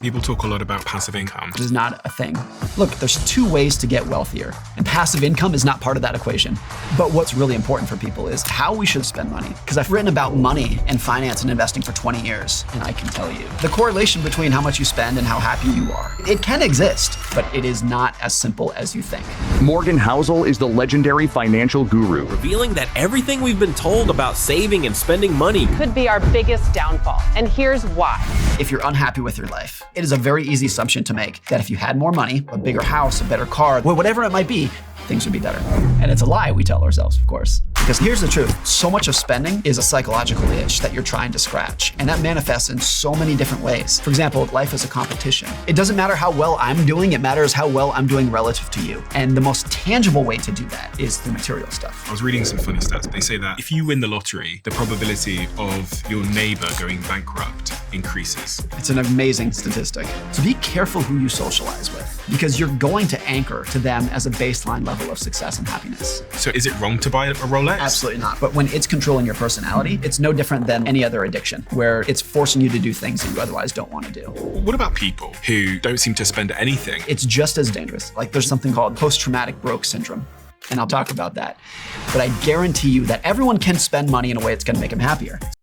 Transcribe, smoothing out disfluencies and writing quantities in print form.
People talk a lot about passive income. It is not a thing. Look, there's two ways to get wealthier, and passive income is not part of that equation. But what's really important for people is how we should spend money. Because I've written about money and finance and investing for 20 years, and I can tell you the correlation between how much you spend and how happy you are. It can exist, but it is not as simple as you think. Morgan Housel is the legendary financial guru, revealing that everything we've been told about saving and spending money could be our biggest downfall. And here's why. If you're unhappy with your life, it is a very easy assumption to make that if you had more money, a bigger house, a better car, whatever it might be, things would be better. And it's a lie we tell ourselves, of course. Because here's the truth. So much of spending is a psychological itch that you're trying to scratch. And that manifests in so many different ways. For example, life is a competition. It doesn't matter how well I'm doing, it matters how well I'm doing relative to you. And the most tangible way to do that is through material stuff. I was reading some funny stats. They say that if you win the lottery, the probability of your neighbor going bankrupt increases. It's an amazing statistic. So be careful who you socialize with, because you're going to anchor to them as a baseline level of success and happiness. So is it wrong to buy a Rolex? Absolutely not. But when it's controlling your personality, it's no different than any other addiction, where it's forcing you to do things that you otherwise don't want to do. What about people who don't seem to spend anything? It's just as dangerous. Like there's something called post-traumatic broke syndrome. And I'll talk about that. But I guarantee you that everyone can spend money in a way that's going to make them happier.